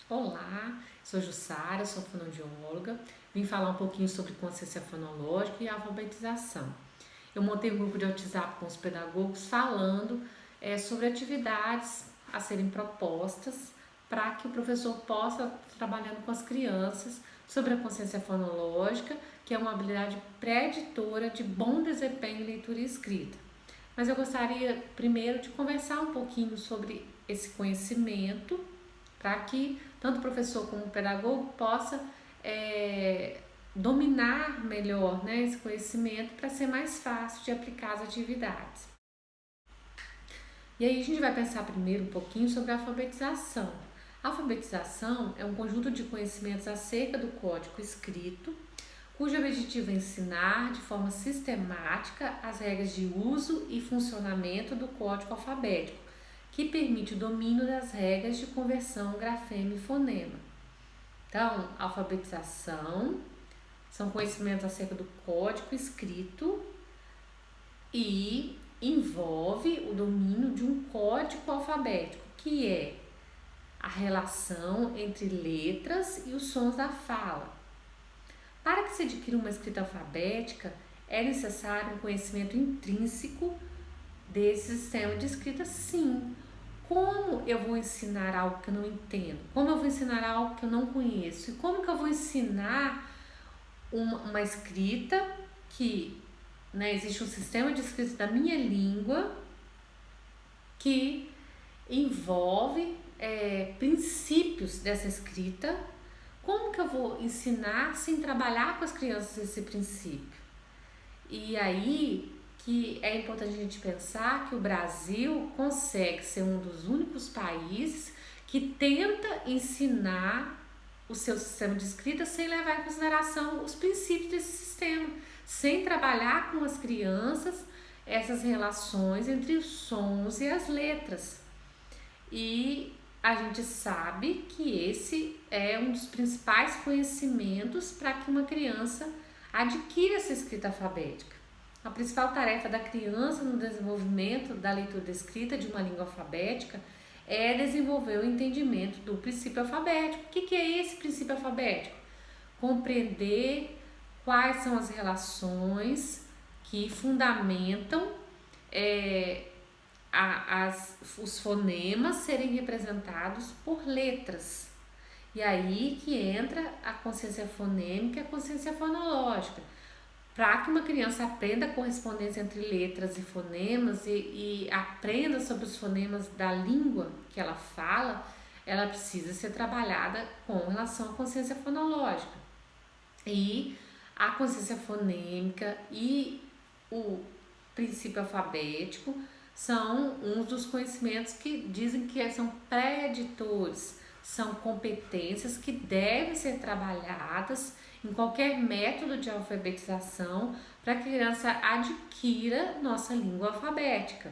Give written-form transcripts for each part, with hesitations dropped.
Olá, sou Jussara, sou fonoaudióloga. Vim falar um pouquinho sobre consciência fonológica e alfabetização. Eu montei um grupo de WhatsApp com os pedagogos falando sobre atividades a serem propostas para que o professor possa estar trabalhando com as crianças sobre a consciência fonológica, que é uma habilidade preditora de bom desempenho em leitura e escrita. Mas eu gostaria primeiro de conversar um pouquinho sobre esse conhecimento para que tanto o professor como o pedagogo possa dominar melhor, né, esse conhecimento para ser mais fácil de aplicar as atividades. E aí a gente vai pensar primeiro um pouquinho sobre a alfabetização. A alfabetização é um conjunto de conhecimentos acerca do código escrito, cujo objetivo é ensinar de forma sistemática as regras de uso e funcionamento do código alfabético, que permite o domínio das regras de conversão grafema e fonema. Então, alfabetização são conhecimentos acerca do código escrito e envolve o domínio de um código alfabético, que é a relação entre letras e os sons da fala. Para que se adquira uma escrita alfabética, é necessário um conhecimento intrínseco desse sistema de escrita, sim. Como eu vou ensinar algo que eu não entendo? Como eu vou ensinar algo que eu não conheço? E como que eu vou ensinar uma escrita que, né, existe um sistema de escrita da minha língua que envolve princípios dessa escrita? Como que eu vou ensinar sem trabalhar com as crianças esse princípio? E aí que é importante a gente pensar que o Brasil consegue ser um dos únicos países que tenta ensinar o seu sistema de escrita sem levar em consideração os princípios desse sistema, sem trabalhar com as crianças essas relações entre os sons e as letras. E a gente sabe que esse é um dos principais conhecimentos para que uma criança adquira essa escrita alfabética. A principal tarefa da criança no desenvolvimento da leitura e da escrita de uma língua alfabética é desenvolver o entendimento do princípio alfabético. O que é esse princípio alfabético? Compreender quais são as relações que fundamentam os fonemas serem representados por letras. E aí que entra a consciência fonêmica e a consciência fonológica. Para que uma criança aprenda a correspondência entre letras e fonemas e aprenda sobre os fonemas da língua que ela fala, ela precisa ser trabalhada com relação à consciência fonológica. E a consciência fonêmica e o princípio alfabético são uns dos conhecimentos que dizem que são preditores, são competências que devem ser trabalhadas em qualquer método de alfabetização para que a criança adquira nossa língua alfabética.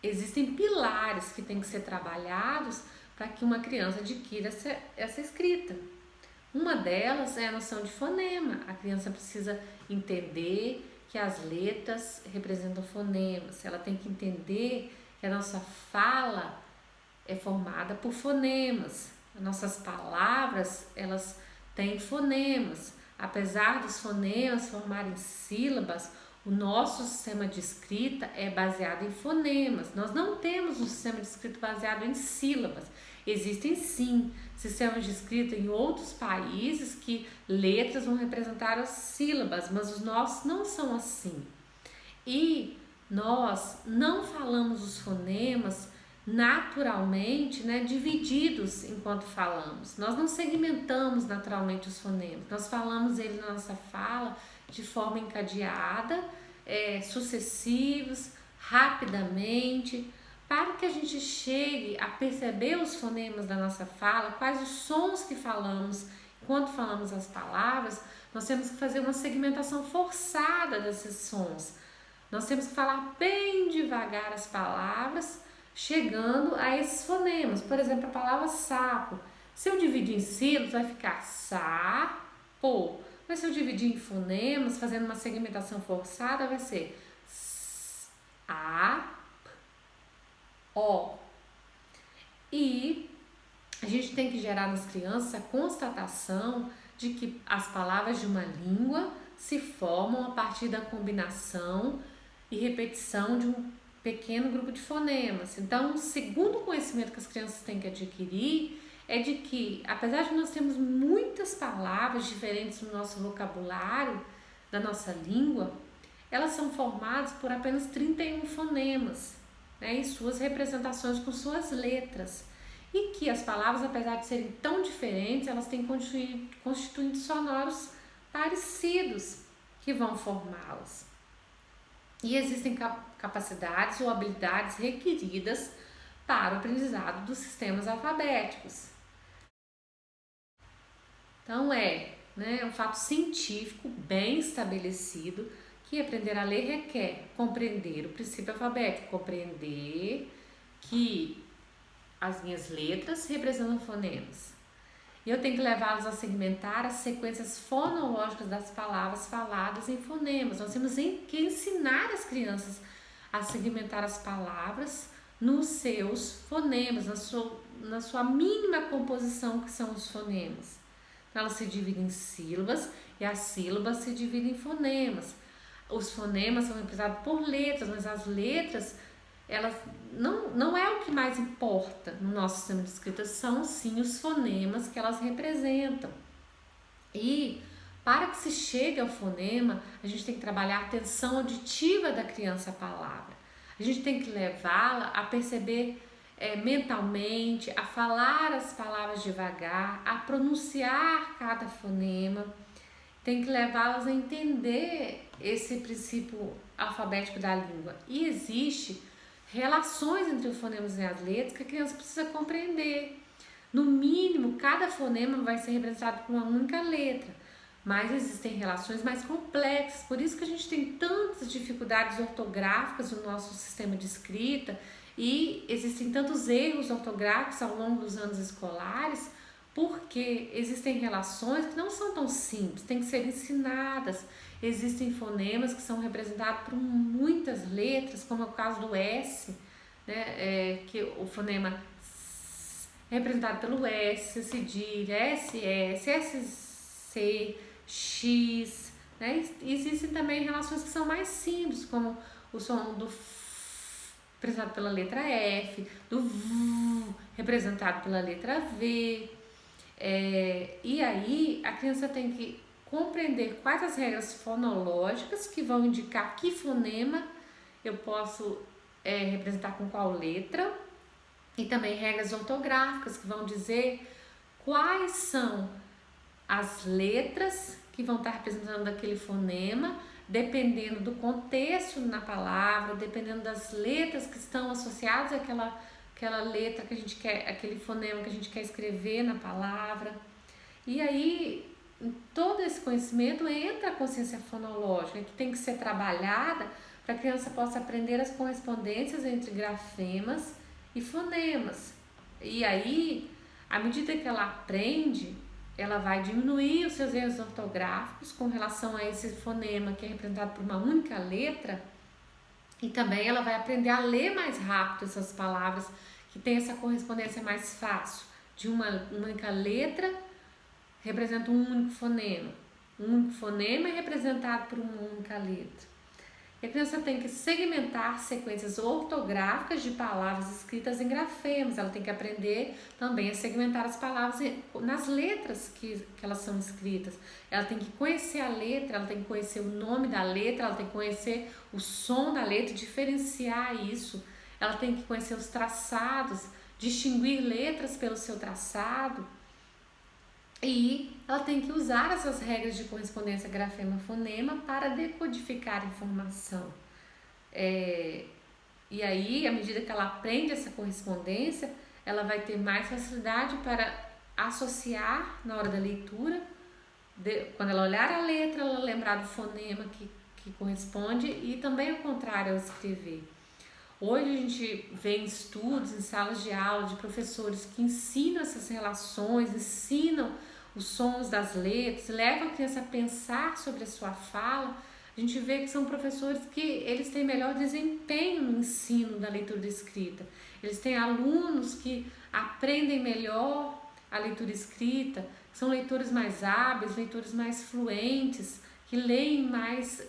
Existem pilares que têm que ser trabalhados para que uma criança adquira essa escrita. Uma delas é a noção de fonema. A criança precisa entender que as letras representam fonemas. Ela tem que entender que a nossa fala é formada por fonemas. As nossas palavras, elas têm fonemas. Apesar dos fonemas formarem sílabas, o nosso sistema de escrita é baseado em fonemas. Nós não temos um sistema de escrita baseado em sílabas. Existem sim sistemas de escrita em outros países que letras vão representar as sílabas, mas os nossos não são assim. E nós não falamos os fonemas naturalmente, né, divididos enquanto falamos. Nós não segmentamos naturalmente os fonemas. Nós falamos ele na nossa fala de forma encadeada, sucessivos, rapidamente, para que a gente chegue a perceber os fonemas da nossa fala, quais os sons que falamos enquanto falamos as palavras. Nós temos que fazer uma segmentação forçada desses sons. Nós temos que falar bem devagar as palavras, chegando a esses fonemas. Por exemplo, a palavra sapo. Se eu dividir em sílabas, vai ficar sapo. Mas se eu dividir em fonemas, fazendo uma segmentação forçada, vai ser a, tem que gerar nas crianças a constatação de que as palavras de uma língua se formam a partir da combinação e repetição de um pequeno grupo de fonemas. Então, o segundo conhecimento que as crianças têm que adquirir é de que, apesar de nós termos muitas palavras diferentes no nosso vocabulário, da nossa língua, elas são formadas por apenas 31 fonemas, né, e suas representações com suas letras. E que as palavras, apesar de serem tão diferentes, elas têm constituintes sonoros parecidos que vão formá-las. E existem capacidades ou habilidades requeridas para o aprendizado dos sistemas alfabéticos. Então um fato científico bem estabelecido que aprender a ler requer compreender o princípio alfabético, compreender que as minhas letras representam fonemas. E eu tenho que levá-los a segmentar as sequências fonológicas das palavras faladas em fonemas. Nós temos que ensinar as crianças a segmentar as palavras nos seus fonemas, na sua mínima composição, que são os fonemas. Então, elas se dividem em sílabas e as sílabas se dividem em fonemas. Os fonemas são representados por letras, mas as letras, elas não é o que mais importa no nosso sistema de escrita, são sim os fonemas que elas representam. E para que se chegue ao fonema, a gente tem que trabalhar a atenção auditiva da criança à palavra. A gente tem que levá-la a perceber mentalmente, a falar as palavras devagar, a pronunciar cada fonema. Tem que levá-las a entender esse princípio alfabético da língua. E existe relações entre os fonemas e as letras que a criança precisa compreender. No mínimo, cada fonema vai ser representado por uma única letra, mas existem relações mais complexas, por isso que a gente tem tantas dificuldades ortográficas no nosso sistema de escrita e existem tantos erros ortográficos ao longo dos anos escolares, porque existem relações que não são tão simples, têm que ser ensinadas. Existem fonemas que são representados por muitas letras, como é o caso do S, né? Que o fonema S é representado pelo S, cedilha, SS, SC, X, né? Existem também relações que são mais simples, como o som do F, representado pela letra F, do V, representado pela letra V. E aí a criança tem que compreender quais as regras fonológicas que vão indicar que fonema eu posso representar com qual letra, e também regras ortográficas que vão dizer quais são as letras que vão estar representando aquele fonema, dependendo do contexto na palavra, dependendo das letras que estão associadas àquela letra que a gente quer, aquele fonema que a gente quer escrever na palavra. E aí, em todo esse conhecimento entra a consciência fonológica, que tem que ser trabalhada para que a criança possa aprender as correspondências entre grafemas e fonemas. E aí, à medida que ela aprende, ela vai diminuir os seus erros ortográficos com relação a esse fonema que é representado por uma única letra, e também ela vai aprender a ler mais rápido essas palavras que tem essa correspondência mais fácil. De uma única letra representa um único fonema. Um único fonema é representado por uma única letra. E a criança tem que segmentar sequências ortográficas de palavras escritas em grafemas. Ela tem que aprender também a segmentar as palavras nas letras que elas são escritas. Ela tem que conhecer a letra, ela tem que conhecer o nome da letra, ela tem que conhecer o som da letra, diferenciar isso. Ela tem que conhecer os traçados, distinguir letras pelo seu traçado. E ela tem que usar essas regras de correspondência grafema-fonema para decodificar a informação. E aí, à medida que ela aprende essa correspondência, ela vai ter mais facilidade para associar na hora da leitura. Quando ela olhar a letra, ela lembrar do fonema que corresponde, e também ao contrário ao escrever. Hoje a gente vê em estudos, em salas de aula, de professores que ensinam essas relações, ensinam os sons das letras, levam a criança a pensar sobre a sua fala. A gente vê que são professores que eles têm melhor desempenho no ensino da leitura e da escrita. Eles têm alunos que aprendem melhor a leitura escrita, são leitores mais hábeis, leitores mais fluentes, que leem mais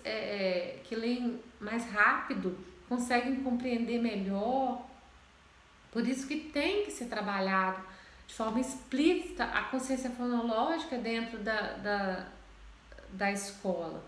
rápido, conseguem compreender melhor. Por isso que tem que ser trabalhado de forma explícita a consciência fonológica dentro da escola.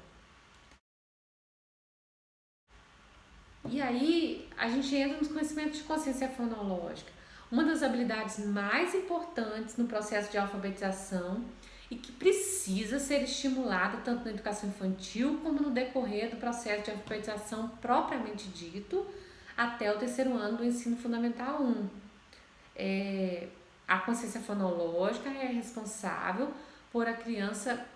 E aí a gente entra nos conhecimentos de consciência fonológica, uma das habilidades mais importantes no processo de alfabetização e que precisa ser estimulada tanto na educação infantil como no decorrer do processo de alfabetização propriamente dito até o 3º ano do ensino fundamental 1. A consciência fonológica é responsável por a criança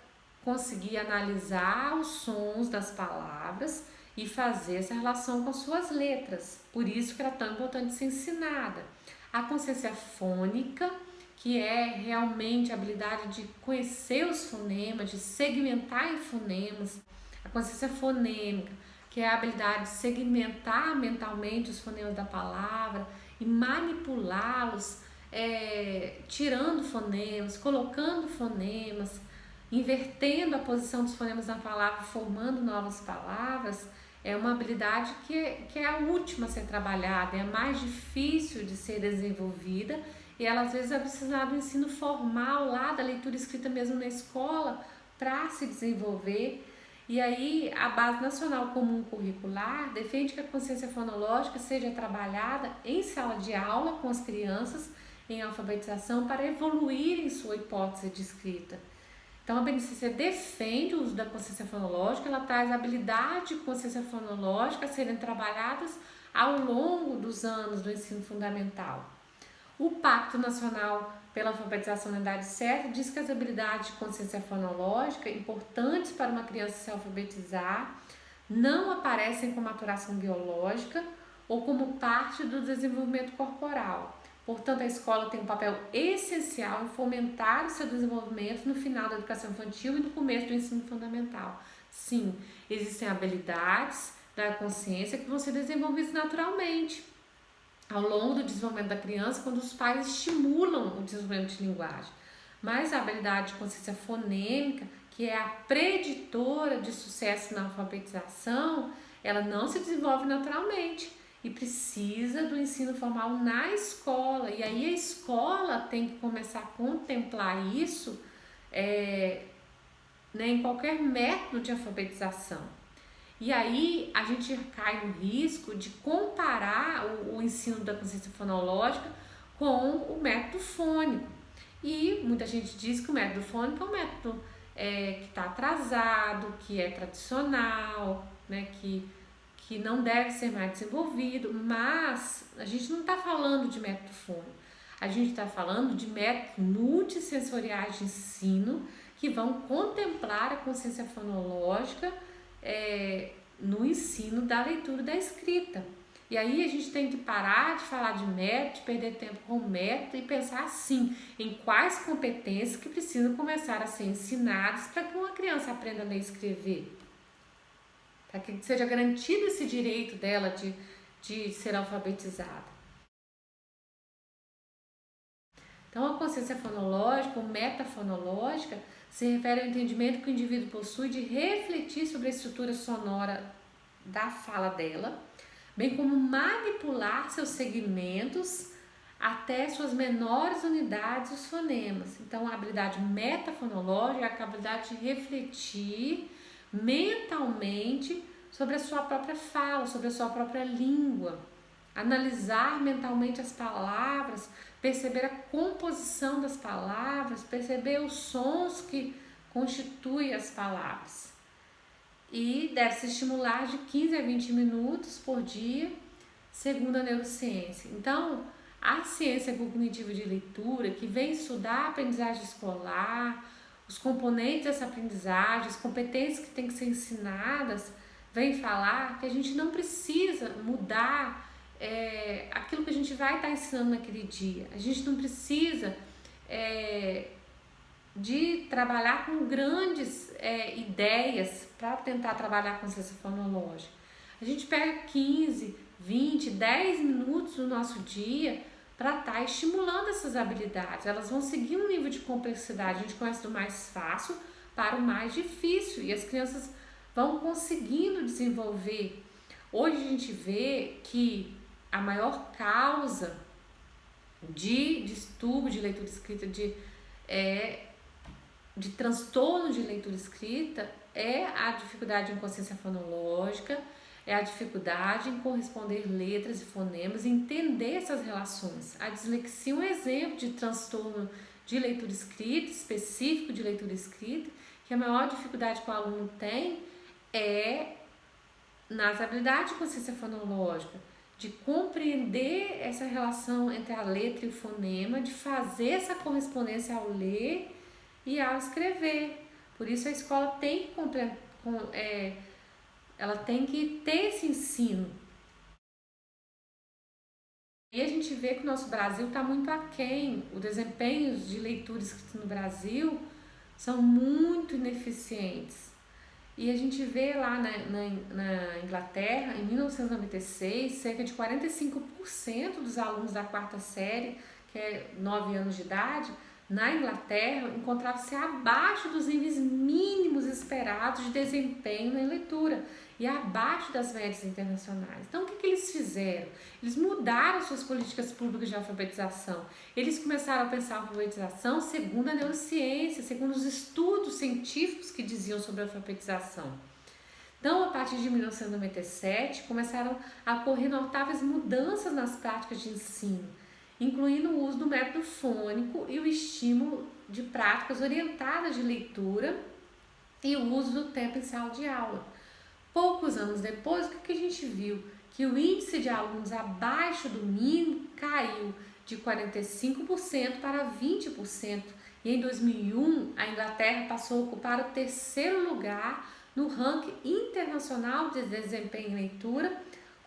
conseguir analisar os sons das palavras e fazer essa relação com as suas letras. Por isso que ela é tão importante ser ensinada. A consciência fônica, que é realmente a habilidade de conhecer os fonemas, de segmentar em fonemas. A consciência fonêmica, que é a habilidade de segmentar mentalmente os fonemas da palavra e manipulá-los, tirando fonemas, colocando fonemas, invertendo a posição dos fonemas na palavra, formando novas palavras. É uma habilidade que é a última a ser trabalhada, é a mais difícil de ser desenvolvida e ela às vezes é precisar do ensino formal lá, da leitura escrita mesmo na escola, para se desenvolver. E aí a Base Nacional Comum Curricular defende que a consciência fonológica seja trabalhada em sala de aula com as crianças em alfabetização para evoluir em sua hipótese de escrita. Então, a BNCC defende o uso da consciência fonológica, ela traz a habilidade de consciência fonológica a serem trabalhadas ao longo dos anos do ensino fundamental. O Pacto Nacional pela Alfabetização na Idade Certa diz que as habilidades de consciência fonológica, importantes para uma criança se alfabetizar, não aparecem com maturação biológica ou como parte do desenvolvimento corporal. Portanto, a escola tem um papel essencial em fomentar o seu desenvolvimento no final da educação infantil e no começo do ensino fundamental. Sim, existem habilidades da consciência que vão ser desenvolvidas naturalmente ao longo do desenvolvimento da criança, quando os pais estimulam o desenvolvimento de linguagem. Mas a habilidade de consciência fonêmica, que é a preditora de sucesso na alfabetização, ela não se desenvolve naturalmente e precisa do ensino formal na escola. E aí a escola tem que começar a contemplar isso em qualquer método de alfabetização. E aí a gente cai no risco de comparar o ensino da consciência fonológica com o método fônico. E muita gente diz que o método fônico é um método que está atrasado, que é tradicional, né, que não deve ser mais desenvolvido, mas a gente não está falando de método fônico, a gente está falando de métodos multissensoriais de ensino que vão contemplar a consciência fonológica no ensino da leitura e da escrita. E aí a gente tem que parar de falar de método, de perder tempo com o método e pensar assim, em quais competências que precisam começar a ser ensinadas para que uma criança aprenda a ler e escrever. Para que seja garantido esse direito dela de ser alfabetizada. Então, a consciência fonológica, ou metafonológica, se refere ao entendimento que o indivíduo possui de refletir sobre a estrutura sonora da fala dela, bem como manipular seus segmentos até suas menores unidades, os fonemas. Então, a habilidade metafonológica é a habilidade de refletir mentalmente sobre a sua própria fala, sobre a sua própria língua, analisar mentalmente as palavras, perceber a composição das palavras, perceber os sons que constituem as palavras. E deve se estimular de 15 a 20 minutos por dia, segundo a neurociência. Então, a ciência cognitiva de leitura, que vem estudar a aprendizagem escolar, os componentes dessa aprendizagem, as competências que têm que ser ensinadas, vem falar que a gente não precisa mudar aquilo que a gente vai estar ensinando naquele dia. A gente não precisa de trabalhar com grandes ideias para tentar trabalhar com consciência fonológica. A gente pega 15, 20, 10 minutos do nosso dia para estar estimulando essas habilidades. Elas vão seguir um nível de complexidade. A gente começa do mais fácil para o mais difícil e as crianças vão conseguindo desenvolver. Hoje a gente vê que a maior causa de distúrbio de leitura escrita, de transtorno de leitura escrita, é a dificuldade em consciência fonológica, é a dificuldade em corresponder letras e fonemas e entender essas relações. A dislexia é um exemplo de transtorno de leitura escrita, específico de leitura escrita, que a maior dificuldade que o aluno tem é nas habilidades de consciência fonológica, de compreender essa relação entre a letra e o fonema, de fazer essa correspondência ao ler e ao escrever. Por isso a escola tem que ela tem que ter esse ensino. E a gente vê que o nosso Brasil está muito aquém. O desempenho de leitura escrita no Brasil são muito ineficientes. E a gente vê lá na Inglaterra, em 1996, cerca de 45% dos alunos da quarta série, que é 9 anos de idade, na Inglaterra, encontravam-se abaixo dos níveis mínimos esperados de desempenho na leitura e abaixo das médias internacionais. Então, o que eles fizeram? Eles mudaram suas políticas públicas de alfabetização. Eles começaram a pensar a alfabetização segundo a neurociência, segundo os estudos científicos que diziam sobre a alfabetização. Então, a partir de 1997, começaram a ocorrer notáveis mudanças nas práticas de ensino, incluindo o uso do método fônico e o estímulo de práticas orientadas de leitura e o uso do tempo em sala de aula. Poucos anos depois, o que a gente viu? Que o índice de alunos abaixo do mínimo caiu de 45% para 20%. E em 2001, a Inglaterra passou a ocupar o 3º lugar no ranking internacional de desempenho em leitura,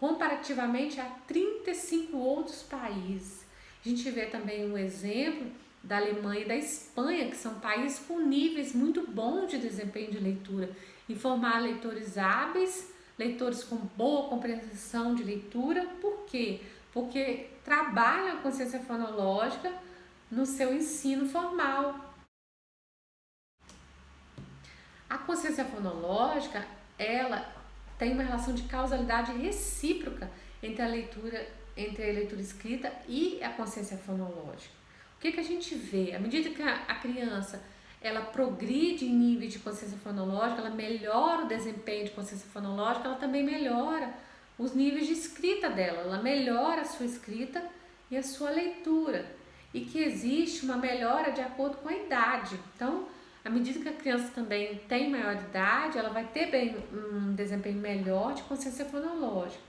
comparativamente a 35 outros países. A gente vê também um exemplo da Alemanha e da Espanha, que são países com níveis muito bons de desempenho de leitura, e formar leitores hábeis, leitores com boa compreensão de leitura. Por quê? Porque trabalham a consciência fonológica no seu ensino formal. A consciência fonológica, ela tem uma relação de causalidade recíproca entre a leitura escrita e a consciência fonológica. O que a gente vê? À medida que a criança ela progride em nível de consciência fonológica, ela melhora o desempenho de consciência fonológica, ela também melhora os níveis de escrita dela, ela melhora a sua escrita e a sua leitura, e que existe uma melhora de acordo com a idade. Então, à medida que a criança também tem maior idade, ela vai ter um desempenho melhor de consciência fonológica.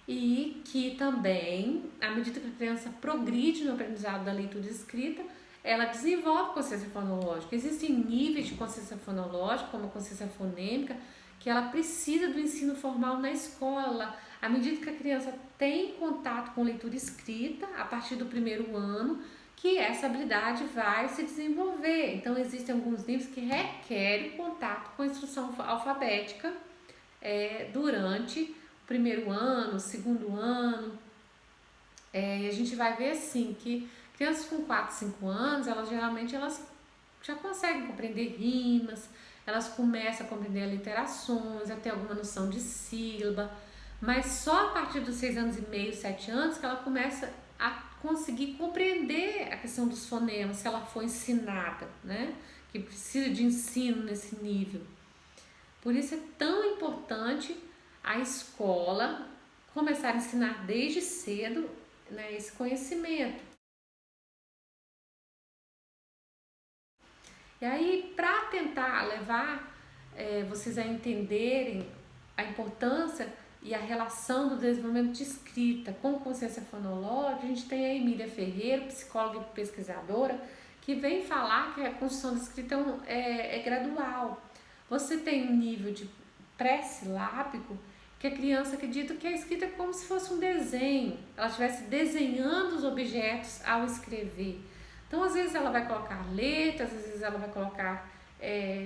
E que também, à medida que a criança progride no aprendizado da leitura escrita, ela desenvolve consciência fonológica. Existem níveis de consciência fonológica, como a consciência fonêmica, que ela precisa do ensino formal na escola. À medida que a criança tem contato com leitura escrita, a partir do 1º ano, que essa habilidade vai se desenvolver. Então, existem alguns níveis que requerem contato com a instrução alfabética durante o 1º ano, o 2º ano. E a gente vai ver assim que crianças com 4, 5 anos, elas já conseguem compreender rimas, elas começam a compreender aliterações, a ter alguma noção de sílaba, mas só a partir dos 6 anos e meio, 7 anos, que ela começa a conseguir compreender a questão dos fonemas, se ela for ensinada, né? Que precisa de ensino nesse nível. Por isso é tão importante a escola começar a ensinar desde cedo, né, esse conhecimento. E aí, para tentar levar vocês a entenderem a importância e a relação do desenvolvimento de escrita com consciência fonológica, a gente tem a Emília Ferreira, psicóloga e pesquisadora, que vem falar que a construção da escrita é gradual. Você tem um nível de pré-silábico que a criança acredita que a escrita é como se fosse um desenho, ela estivesse desenhando os objetos ao escrever. Então, às vezes ela vai colocar letras, às vezes ela vai colocar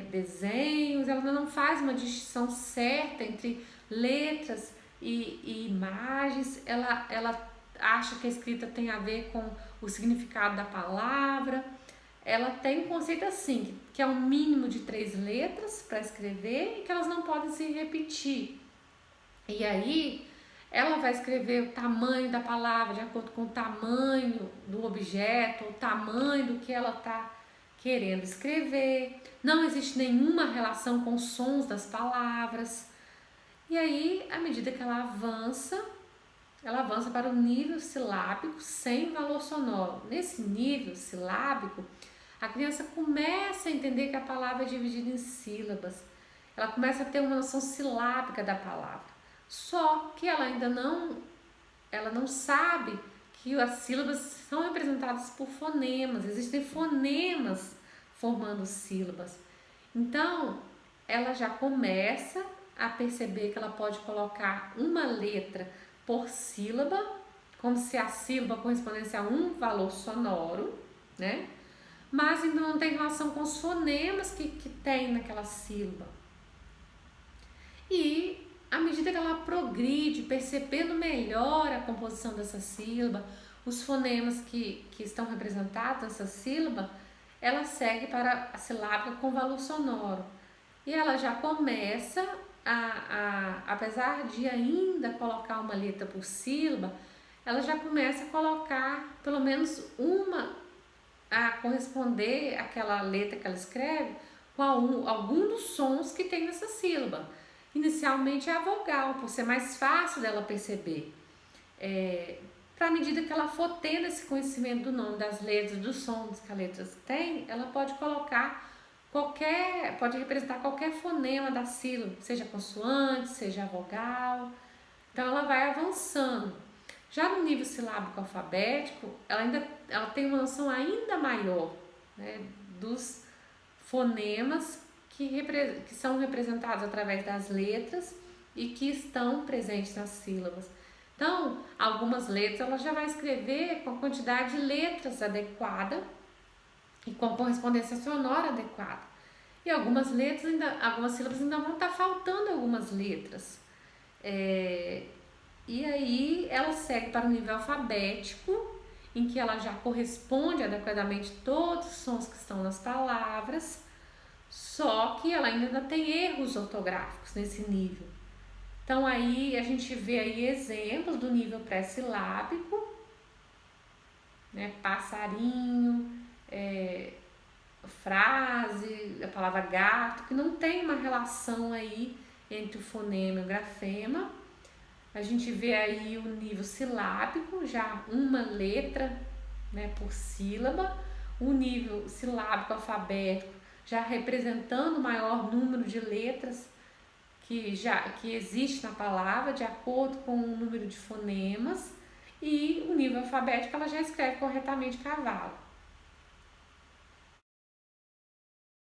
desenhos, ela não faz uma distinção certa entre letras e imagens, ela acha que a escrita tem a ver com o significado da palavra. Ela tem um conceito assim, que é um mínimo de 3 letras para escrever e que elas não podem se repetir. E aí, ela vai escrever o tamanho da palavra de acordo com o tamanho do objeto, o tamanho do que ela está querendo escrever. Não existe nenhuma relação com os sons das palavras. E aí, à medida que ela avança para o nível silábico sem valor sonoro. Nesse nível silábico, a criança começa a entender que a palavra é dividida em sílabas. Ela começa a ter uma noção silábica da palavra. Só que ela ainda não sabe que as sílabas são representadas por fonemas. Existem fonemas formando sílabas. Então, ela já começa a perceber que ela pode colocar uma letra por sílaba, como se a sílaba correspondesse a um valor sonoro, né? Mas ainda não tem relação com os fonemas que tem naquela sílaba. E à medida que ela progride, percebendo melhor a composição dessa sílaba, os fonemas que estão representados nessa sílaba, ela segue para a silábica com valor sonoro. E ela já começa apesar de ainda colocar uma letra por sílaba, ela já começa a colocar pelo menos uma a corresponder àquela letra que ela escreve com algum dos sons que tem nessa sílaba. Inicialmente é a vogal, por ser mais fácil dela perceber. Para a medida que ela for tendo esse conhecimento do nome das letras, dos sons que a letra tem, ela pode colocar pode representar qualquer fonema da sílaba, seja consoante, seja vogal. Então ela vai avançando. Já no nível silábico alfabético, ela tem uma noção ainda maior, né, dos fonemas que são representados através das letras e que estão presentes nas sílabas. Então, algumas letras ela já vai escrever com a quantidade de letras adequada e com a correspondência sonora adequada. E algumas sílabas ainda vão estar faltando algumas letras. E aí ela segue para o nível alfabético, em que ela já corresponde adequadamente todos os sons que estão nas palavras, só que ela ainda tem erros ortográficos nesse nível. Então aí a gente vê aí exemplos do nível pré-silábico, né? Passarinho, frase, a palavra gato, que não tem uma relação aí entre o fonema e o grafema. A gente vê aí o nível silábico, já uma letra, né, por sílaba. O nível silábico alfabético já representando o maior número de letras que existe na palavra, de acordo com o número de fonemas. E o nível alfabético ela já escreve corretamente cavalo.